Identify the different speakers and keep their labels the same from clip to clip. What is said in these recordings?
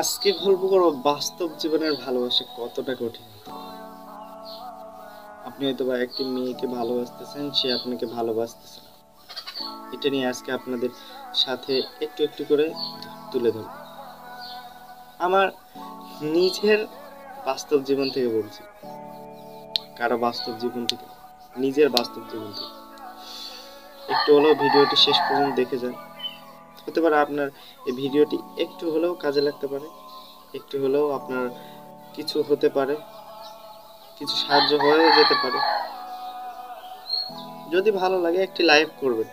Speaker 1: আজকে গল্প করব বাস্তব জীবনের ভালোবাসা কতটা কঠিন। আপনি হয়তো বা একটি মেয়েকে ভালোবাসতেছেন, সে আপনাকে ভালোবাসতেছে না। এটা নিয়ে আজকে আপনাদের সাথে একটু একটু করে তুলে ধরব। আমার নিজের বাস্তব জীবন থেকে বলছি, কারো বাস্তব জীবন থেকে, নিজের বাস্তব জীবন থেকে। একটু হলেও ভিডিওটি শেষ পর্যন্ত দেখে যান। হতে পারে আপনার এই ভিডিওটি একটু হলেও কাজে লাগতে পারে, একটু হলেও আপনার কিছু হতে পারে, কিছু সাহায্য হয়েও যেতে পারে। যদি ভালো লাগে একটি লাইক করবেন,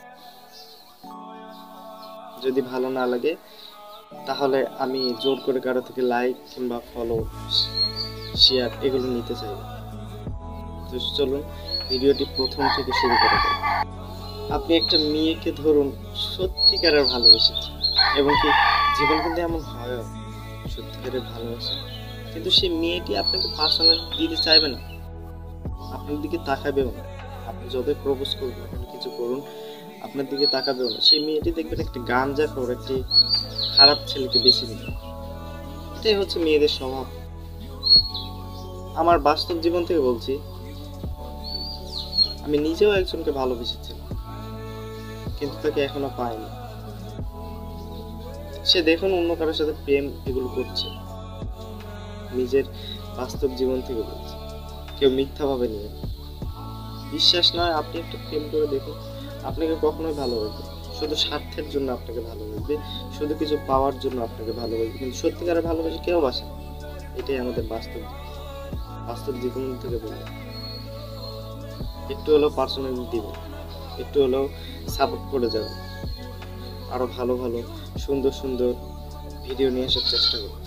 Speaker 1: যদি ভালো না লাগে তাহলে আমি জোর করে কারো থেকে লাইক কিংবা ফলো, শেয়ার এগুলো নিতে চাই না। তো চলুন ভিডিওটি প্রথম থেকে শুরু করা যাক। আপনি একটা মেয়েকে ধরুন সত্যিকারের ভালোবেসেছেন, এবং কি জীবন কিন্তু এমন হয় সত্যিকারের ভালোবাসা, কিন্তু সেই মেয়েটি আপনাকে পার্সোনাল দিতে চাইবে না, আপনার দিকে তাকাবেও না। আপনি যতই প্রপোজ করবেন, আপনি কিছু করুন, আপনার দিকে তাকাবেও না। সেই মেয়েটি দেখবেন একটা গাঞ্জাখোর, একটি খারাপ ছেলেকে বেছে নিবে। এটাই হচ্ছে মেয়েদের স্বভাব। আমার বাস্তব জীবন থেকে বলছি, আমি নিজেও একজনকে ভালোবেসেছিলাম, কিন্তু তাকে এখনো পাইনি। সে দেখুন অন্য কারোর সাথে প্রেম এগুলো করছে। নিজের বাস্তব জীবন থেকে বলছি, কেউ মিথ্যা ভাবে নিয়ে বিশ্বাস নয়। আপনি একটু প্রেম করে দেখুন, আপনাকে কখনোই ভালোবাসবে শুধু স্বার্থের জন্য, আপনাকে ভালোবাসবে শুধু কিছু পাওয়ার জন্য, আপনাকে ভালোবাসবে, কিন্তু সত্যিকারের ভালোবাসে কেউ বাসে। এটাই আমাদের বাস্তব জীবন থেকে বলবো। একটু হলেও পার্সোনালি দিবেন, একটু হলেও সাপোর্ট করে যাবেন, আরো ভালো ভালো সুন্দর সুন্দর ভিডিও নিয়ে আসার চেষ্টা করুন।